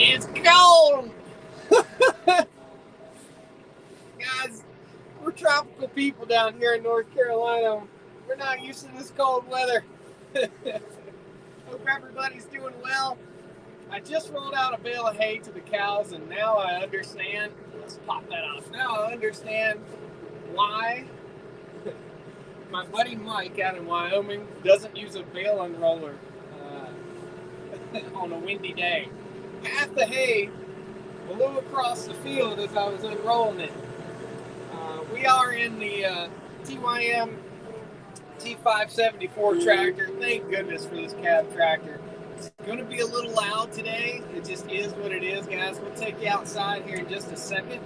It's cold! Guys, we're tropical people down here in North Carolina. We're not used to this cold weather. Hope everybody's doing well. I just rolled out a bale of hay to the cows, and now I understand. Let's pop that off. Now I understand why my buddy Mike out in Wyoming doesn't use a bale unroller on a windy day. Half the hay blew across the field as I was unrolling it. We are in the TYM T574 tractor. Thank goodness for this cab tractor. It's going to be a little loud today. It just is what it is, guys. We'll take you outside here in just a second.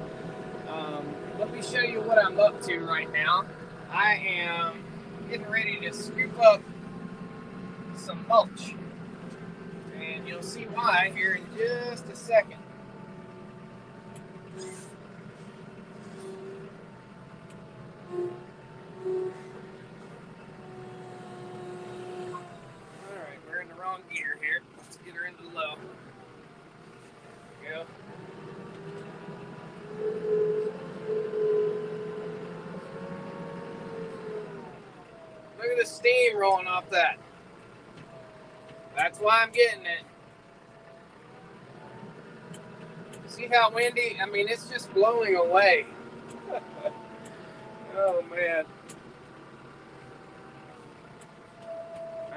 Let me show you what I'm up to right now. I am getting ready to scoop up some mulch. And you'll see why here in just a second. Alright, we're in the wrong gear here. Let's get her into low. There we go. Look at the steam rolling off that. That's why I'm getting it. See how windy? I mean, it's just blowing away. Oh, man.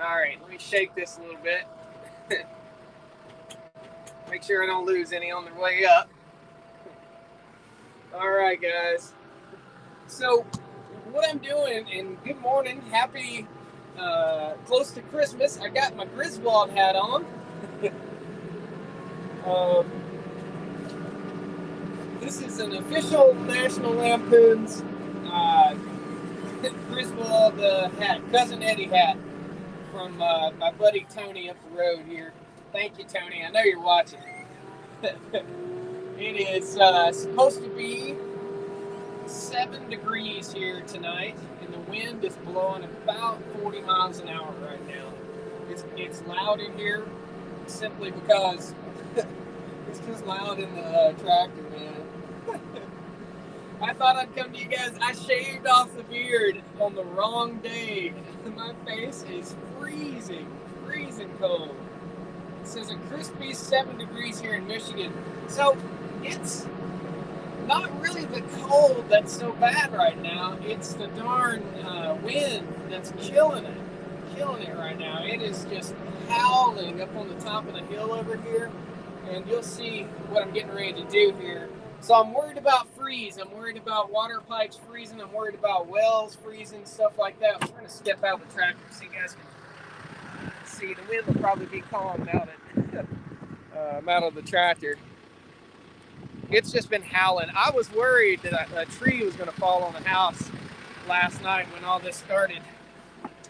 All right, let me shake this a little bit. Make sure I don't lose any on the way up. All right, guys. So, what I'm doing, and good morning, happy close to Christmas. I got my Griswold hat on. This is an official National Lampoon's Griswold hat, Cousin Eddie hat from my buddy Tony up the road here. Thank you, Tony. I know you're watching. It is supposed to be 7 degrees here tonight, and the wind is blowing about 40 miles an hour right now. It's loud in here simply because it's just loud in the tractor, man. I thought I'd come to you guys. I shaved off the beard on the wrong day. My face is freezing cold. It says a crispy 7 degrees here in Michigan. So it's not really the cold that's so bad right now. It's the darn wind that's killing it right now. It is just howling up on the top of the hill over here. And you'll see what I'm getting ready to do here. So I'm worried about freeze. I'm worried about water pipes freezing. I'm worried about wells freezing, stuff like that. We're going to step out of the tractor so you guys can see. The wind will probably be calm now that I'm out of the tractor. It's just been howling. I was worried that a tree was going to fall on the house last night when all this started.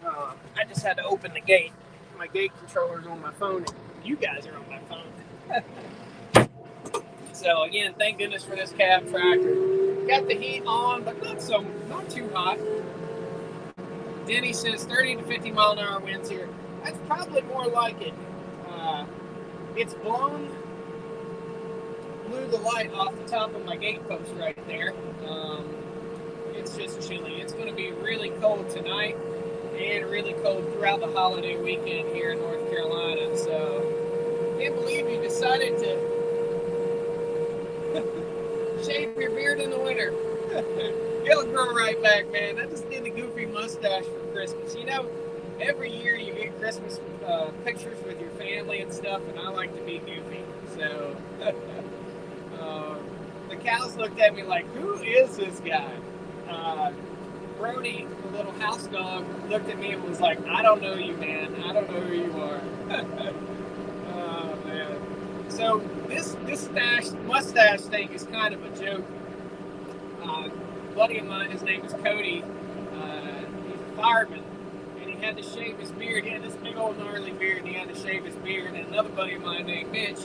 I just had to open the gate. My gate controller's on my phone. And you guys are on my phone. So again, thank goodness for this cab tractor. Got the heat on, but not too hot. Denny says 30 to 50 mile an hour winds here. That's probably more like it. It's blew the light off the top of my gate post right there. It's just chilly. It's going to be really cold tonight and really cold throughout the holiday weekend here in North Carolina. So I can't believe you decided to shave your beard in the winter. It'll grow right back, man. I just did a goofy mustache for Christmas. You know, every year you get Christmas pictures with your family and stuff, and I like to be goofy. So the cows looked at me like, who is this guy? Brody, the little house dog, looked at me and was like, I don't know you, man. I don't know who you are. Oh, man. So this mustache thing is kind of a joke. A buddy of mine, his name is Cody. He's a fireman, and he had to shave his beard. He had this big old gnarly beard, and he had to shave his beard. And another buddy of mine named Mitch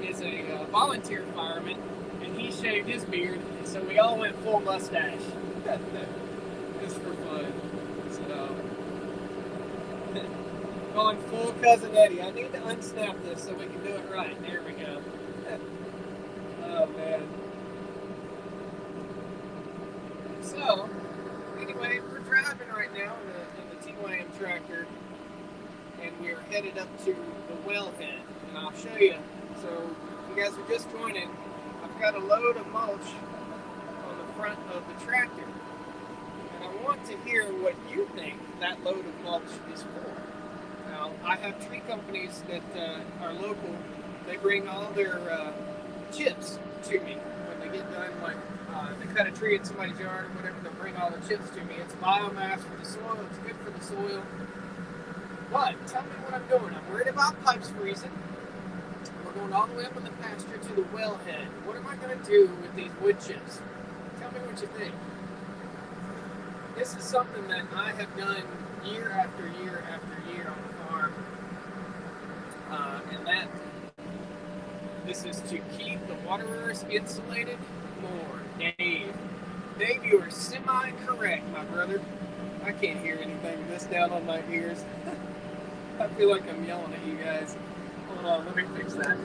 is a volunteer fireman, and he shaved his beard. So we all went full mustache. Just for fun. So Going full Cousin Eddie. I need to unsnap this so we can do it right. There we go. Oh, man. So, anyway, we're driving right now in the TYM tractor, and we're headed up to the wellhead, and I'll show you. So, if you guys are just joining, I've got a load of mulch on the front of the tractor, and I want to hear what you think that load of mulch is for. Now, I have tree companies that are local. They bring all their chips to me when they get done, like they cut a tree in somebody's yard or whatever. They'll bring all the chips to me. It's biomass for the soil. It's good for the soil. But tell me what I'm doing. I'm worried about pipes freezing. We're going all the way up in the pasture to the wellhead. What am I going to do with these wood chips? Tell me what you think. This is something that I have done year after year after year on the farm, and that this is to keep the waterers insulated more. Dave, you are semi-correct, my brother. I can't hear anything with this down on my ears. I feel like I'm yelling at you guys. Hold on, let me fix that.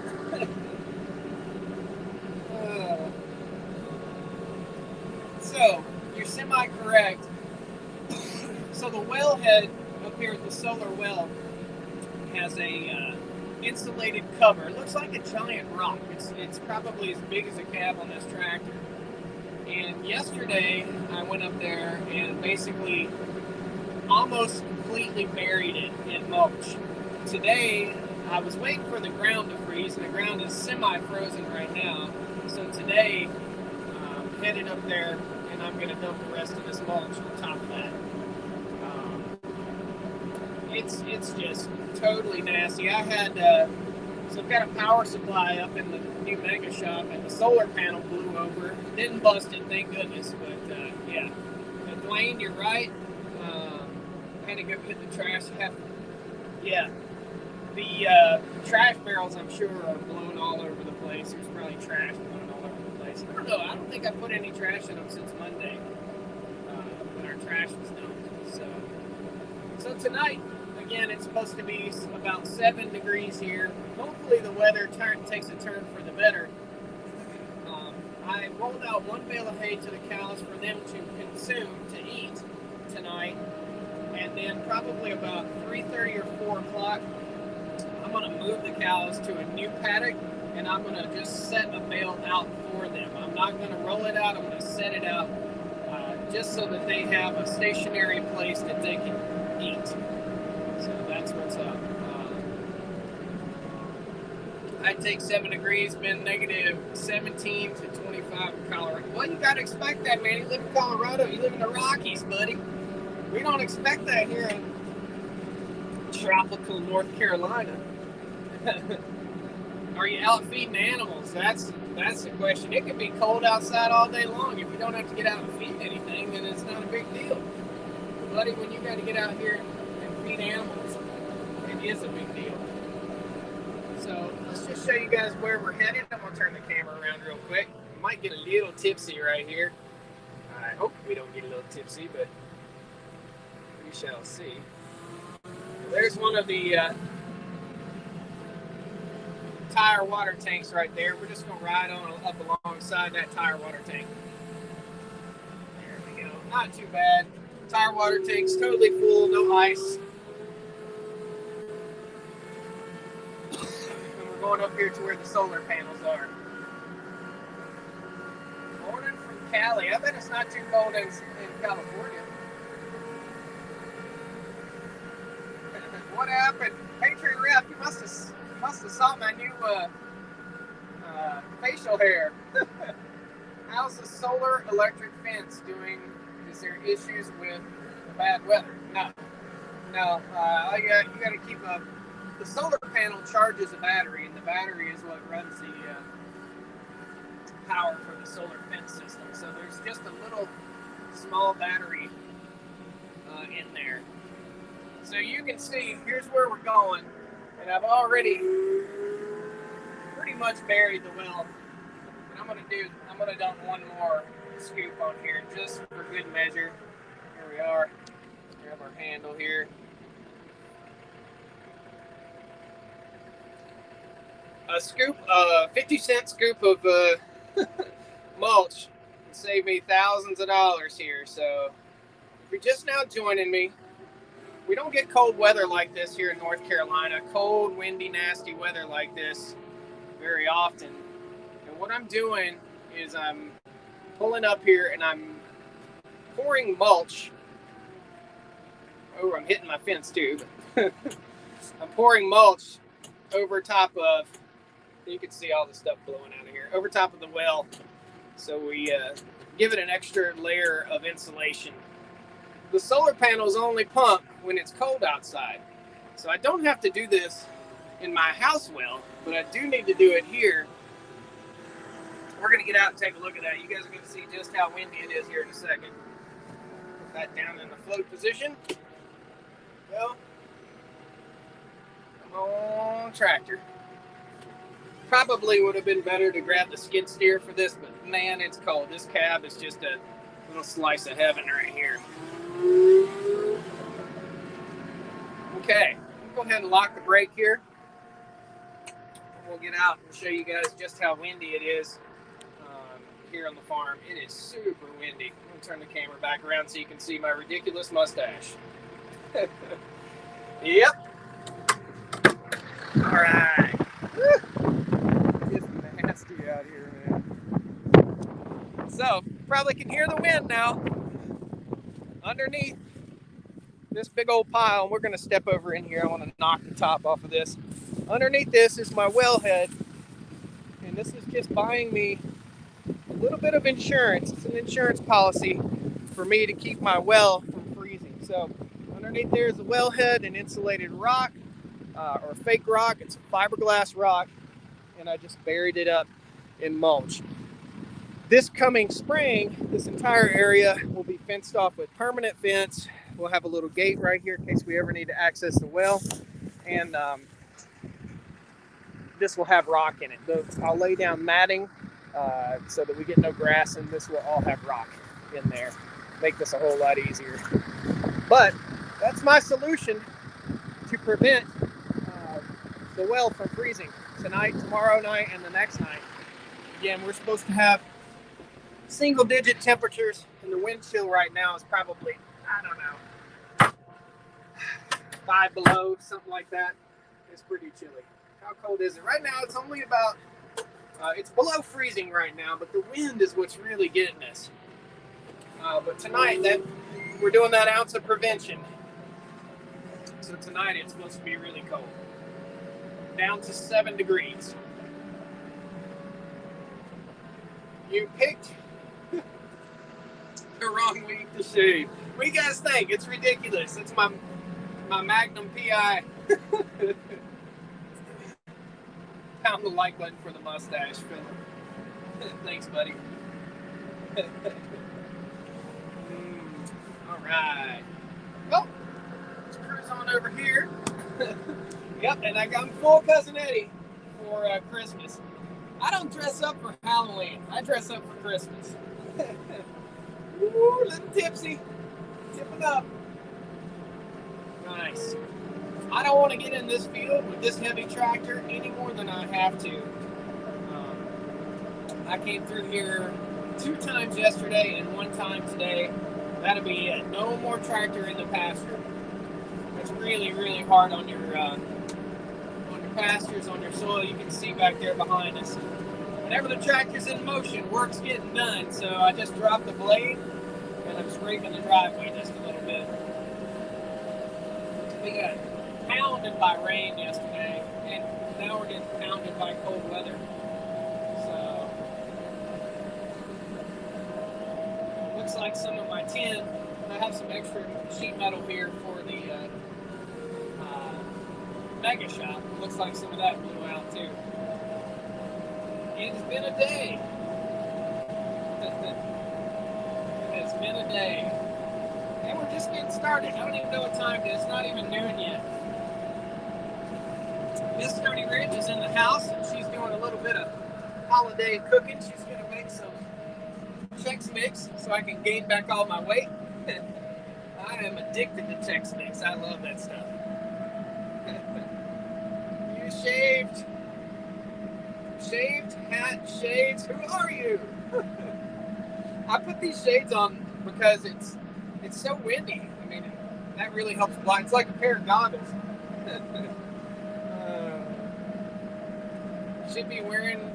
So, you're semi-correct. So the wellhead up here at the solar well has a insulated cover. It looks like a giant rock. It's probably as big as a cab on this tractor. And yesterday I went up there and basically almost completely buried it in mulch. Today I was waiting for the ground to freeze, and the ground is semi-frozen right now. So today I'm headed up there and I'm going to dump the rest of this mulch on top of that. It's just totally nasty. I had some kind of power supply up in the new mega shop, and the solar panel blew over. Didn't bust it, thank goodness. But yeah, but Dwayne, you're right. I had to go get the trash. Yeah, the trash barrels, I'm sure, are blown all over the place. There's probably trash blown all over the place. I don't know. I don't think I put any trash in them since Monday when our trash was dumped. So tonight. Again, it's supposed to be about 7 degrees here. Hopefully the weather takes a turn for the better. I rolled out 1 bale of hay to the cows for them to consume, to eat tonight. And then probably about 3:30 or 4 o'clock, I'm going to move the cows to a new paddock, and I'm going to just set a bale out for them. I'm not going to roll it out. I'm going to set it out just so that they have a stationary place that they can eat. So that's what's up. I'd take 7 degrees, been negative 17 to 25 in Colorado. Well, you got to expect that, man. You live in Colorado. You live in the Rockies, buddy. We don't expect that here in tropical North Carolina. Are you out feeding animals? That's the question. It could be cold outside all day long. If you don't have to get out and feed anything, then it's not a big deal. But buddy, when you got to get out here and feed animals, it is a big deal. So let's just show you guys where we're headed. I'm going to turn the camera around real quick. We might get a little tipsy right here. I hope we don't get a little tipsy, but we shall see. There's one of the tire water tanks right there. We're just going to ride on up alongside that tire water tank. There we go. Not too bad. Tire water tank's totally full, no ice. And we're going up here to where the solar panels are. Morning from Cali. I bet it's not too cold in California. What happened? Patriot Rep, you must have saw my new facial hair. How's the solar electric fence doing? Is there issues with the bad weather? No. You got to keep up. The solar panel charges a battery, and the battery is what runs the power for the solar fence system. So there's just a little small battery in there. So you can see, here's where we're going, and I've already pretty much buried the well. And I'm gonna dump one more scoop on here just for good measure. Here we are. Grab our handle here. a scoop, 50-cent scoop of mulch can save me thousands of dollars here. So if you're just now joining me, we don't get cold weather like this here in North Carolina. Cold, windy, nasty weather like this very often. And what I'm doing is I'm pulling up here and I'm pouring mulch. Oh, I'm hitting my fence too. I'm pouring mulch over top of, you can see all the stuff blowing out of here, over top of the well. So we give it an extra layer of insulation. The solar panels only pump when it's cold outside. So I don't have to do this in my house well, but I do need to do it here. We're going to get out and take a look at that. You guys are going to see just how windy it is here in a second. Put that down in the float position. Well, come on, tractor. Probably would have been better to grab the skid steer for this, but man, it's cold. This cab is just a little slice of heaven right here. Okay, go ahead and lock the brake here. We'll get out and show you guys just how windy it is here on the farm. It is super windy. I'm going to turn the camera back around so you can see my ridiculous mustache. Yep. All right. It's nasty out here, man. So, probably can hear the wind now. Underneath this big old pile, we're going to step over in here. I want to knock the top off of this. Underneath this is my wellhead, and this is just buying me a little bit of insurance. It's an insurance policy for me to keep my well from freezing. So underneath there is a wellhead, an insulated rock, or fake rock. It's a fiberglass rock, and I just buried it up in mulch. This coming spring, this entire area will be fenced off with permanent fence. We'll have a little gate right here in case we ever need to access the well. And this will have rock in it. I'll lay down matting so that we get no grass, and this will all have rock in there. Make this a whole lot easier. But that's my solution to prevent the well from freezing tonight, tomorrow night, and the next night. Again, we're supposed to have single-digit temperatures, and the wind chill right now is probably, I don't know, 5 below, something like that. It's pretty chilly. How cold is it? Right now, it's only about, it's below freezing right now, but the wind is what's really getting us. But tonight, we're doing that ounce of prevention. So tonight, it's supposed to be really cold. Down to 7 degrees. You picked the wrong week to shave. What do you guys think? It's ridiculous. It's my Magnum PI. Pound the like button for the mustache, Philip. Thanks, buddy. All right. Well, let's cruise on over here. Yep, and I got full Cousin Eddie for Christmas. I don't dress up for Halloween. I dress up for Christmas. Ooh, a little tipsy. Tipping up. Nice. I don't want to get in this field with this heavy tractor any more than I have to. I came through here 2 times yesterday and 1 time today. That'll be it. No more tractor in the pasture. It's really, really hard on your pastures, on your soil. You can see back there behind us. Whenever the tractor's in motion, work's getting done. So I just dropped the blade and I'm scraping the driveway just a little bit. We got pounded by rain yesterday, and now we're getting pounded by cold weather. So looks like some of my tin, I have some extra sheet metal here for the mega shop. Looks like some of that blew out too. It's been a day. It has been a day. And we're just getting started. I don't even know what time it is. It's not even noon yet. Miss Tony Ridge is in the house, and she's doing a little bit of holiday cooking. She's going to make some Chex Mix so I can gain back all my weight. I am addicted to Chex Mix. I love that stuff. You shaved. Shaved hat shades. Who are you? I put these shades on because it's so windy. I mean, that really helps blind. It's like a pair of goggles. Should be wearing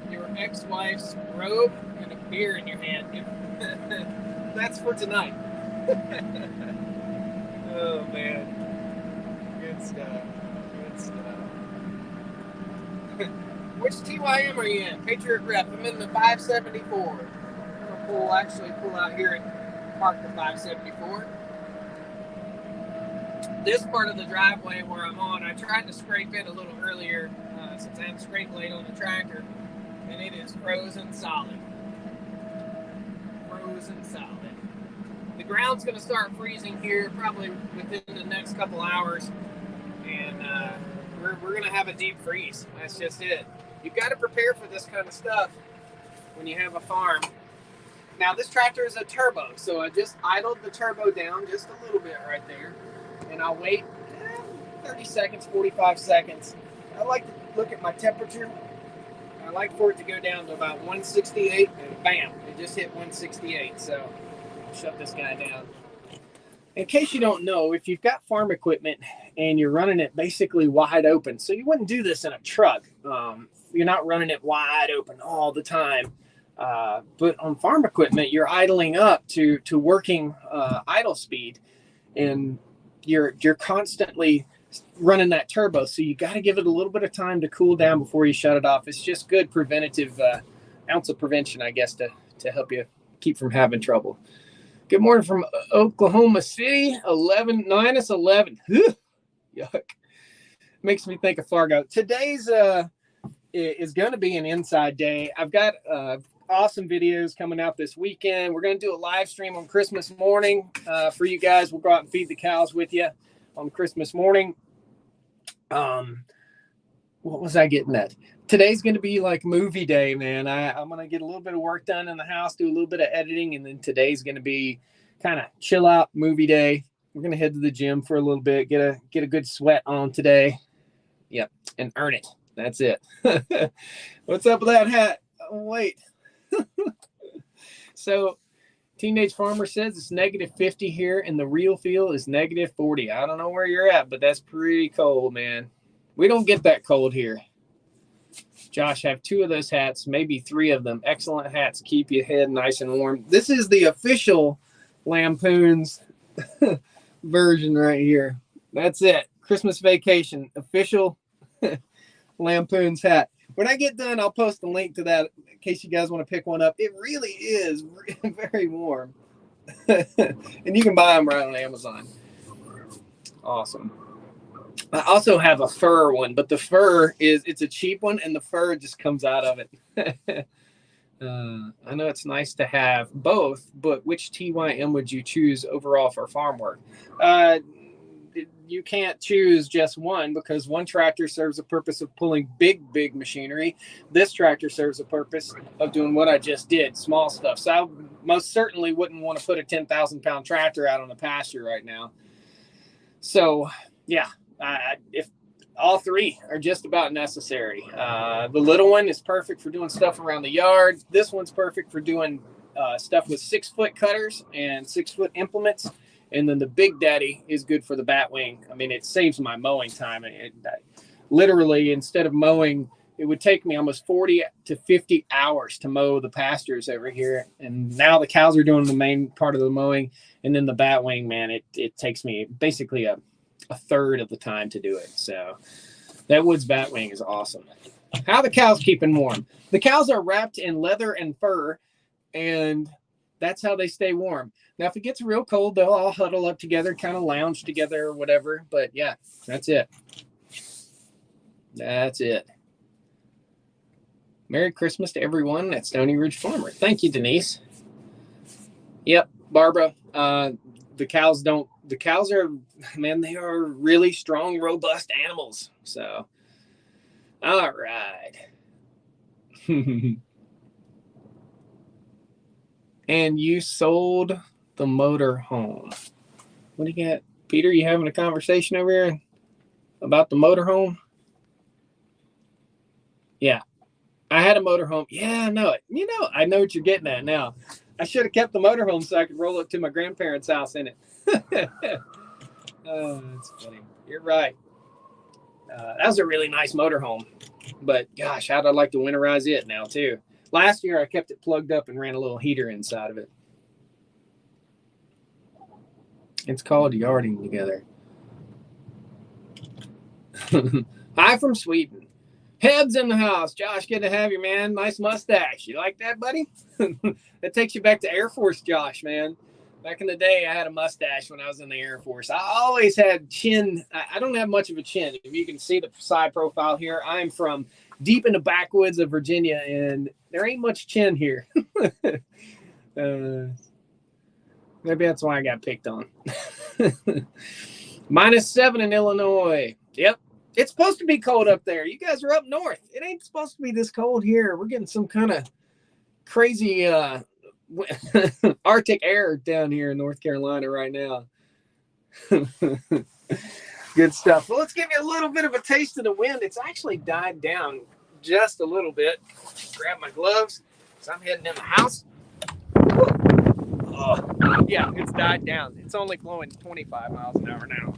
your ex-wife's robe and a beer in your hand. That's for tonight. Oh man, good stuff. Good stuff. Which TYM are you in? Patriot Rep. I'm in the 574. I'm gonna pull out here and park the 574. This part of the driveway where I'm on, I tried to scrape it a little earlier since I have a scrape blade on the tractor, and it is frozen solid. Frozen solid. The ground's going to start freezing here probably within the next couple hours, and we're going to have a deep freeze. That's just it. You've got to prepare for this kind of stuff when you have a farm. Now, this tractor is a turbo, so I just idled the turbo down just a little bit right there, and I'll wait 30 seconds, 45 seconds. I like to look at my temperature. I like for it to go down to about 168, and bam, it just hit 168. So I'll shut this guy down. In case you don't know, if you've got farm equipment and you're running it basically wide open, so you wouldn't do this in a truck. You're not running it wide open all the time. But on farm equipment, you're idling up to working idle speed, and you're constantly running that turbo. So you got to give it a little bit of time to cool down before you shut it off. It's just good preventative ounce of prevention, I guess, to help you keep from having trouble. Good morning from Oklahoma City, 11 minus 11. Yuck. Makes me think of Fargo. Today's is going to be an inside day. I've got awesome videos coming out this weekend. We're going to do a live stream on Christmas morning for you guys. We'll go out and feed the cows with you on Christmas morning. What was I getting at? Today's going to be like movie day, man. I'm going to get a little bit of work done in the house, do a little bit of editing, and then today's going to be kind of chill out movie day. We're going to head to the gym for a little bit, get a good sweat on today. Yep, and earn it. That's it. What's up with that hat? Oh, wait. So, Teenage Farmer says it's negative 50 here, and the real feel is negative 40. I don't know where you're at, but that's pretty cold, man. We don't get that cold here. Josh, have 2 of those hats, maybe 3 of them. Excellent hats. Keep your head nice and warm. This is the official Lampoon's version right here. That's it. Christmas vacation. Official Lampoon's hat. When I get done, I'll post a link to that in case you guys want to pick one up. It really is very warm. And you can buy them right on Amazon. Awesome. I also have a fur one, but the fur it's a cheap one, and the fur just comes out of it. I know it's nice to have both, but which TYM would you choose overall for farm work? You can't choose just one, because one tractor serves a purpose of pulling big machinery. This tractor serves a purpose of doing what I just did, small stuff. So I most certainly wouldn't want to put a 10,000-pound tractor out on the pasture right now. So yeah, if all 3 are just about necessary. The little one is perfect for doing stuff around the yard. This one's perfect for doing stuff with 6-foot cutters and 6-foot implements. And then the Big Daddy is good for the batwing. I mean, it saves my mowing time. Literally, instead of mowing, it would take me almost 40 to 50 hours to mow the pastures over here. And now the cows are doing the main part of the mowing. And then the batwing, man, it takes me basically a third of the time to do it. So that Woods batwing is awesome. How are the cows keeping warm? The cows are wrapped in leather and fur, and that's how they stay warm. Now, if it gets real cold, they'll all huddle up together, kind of lounge together or whatever. But yeah, that's it. That's it. Merry Christmas to everyone at Stony Ridge Farmer. Thank you, Denise. Yep, Barbara. The cows are, man, they are really strong, robust animals. So, all right. And you sold the motor home. What do you got? Peter, you having a conversation over here about the motor home? Yeah. I had a motorhome. Yeah, I know it. I know what you're getting at now. I should have kept the motorhome so I could roll it to my grandparents' house in it. Oh, that's funny. You're right. That was a really nice motorhome. But gosh, how'd I like to winterize it now too? Last year I kept it plugged up and ran a little heater inside of it. It's called yarding together. Hi from Sweden. Heb's in the house. Josh, good to have you, man. Nice mustache. You like that, buddy? That takes you back to Air Force, Josh, man. Back in the day, I had a mustache when I was in the Air Force. I always had chin. I don't have much of a chin. If you can see the side profile here, I'm from deep in the backwoods of Virginia, and there ain't much chin here. Maybe that's why I got picked on. -7 in Illinois. Yep. It's supposed to be cold up there. You guys are up north. It ain't supposed to be this cold here. We're getting some kind of crazy Arctic air down here in North Carolina right now. Good stuff. Well, let's give you a little bit of a taste of the wind. It's actually died down just a little bit. Grab my gloves because I'm heading in the house. Oh, yeah, it's died down. It's only blowing 25 miles an hour now.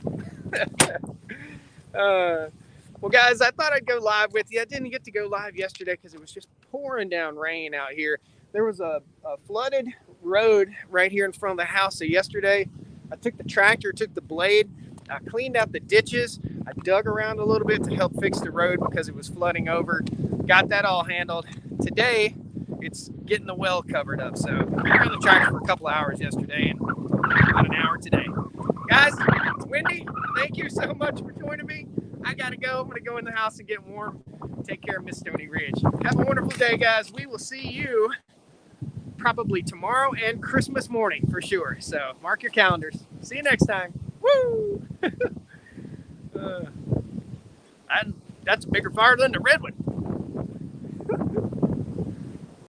Well, guys, I thought I'd go live with you. I didn't get to go live yesterday because it was just pouring down rain out here. There was a flooded road right here in front of the house. So yesterday, I took the tractor, took the blade, I cleaned out the ditches. I dug around a little bit to help fix the road because it was flooding over. Got that all handled. Today, it's getting the well covered up. So I ran the tractor for a couple of hours yesterday and about an hour today. Guys, it's windy. Thank you so much for joining me. I gotta go. I'm gonna go in the house and get warm. Take care of Miss Stony Ridge. Have a wonderful day, guys. We will see you probably tomorrow and Christmas morning for sure. So mark your calendars. See you next time. Woo! That's a bigger fire than the red one.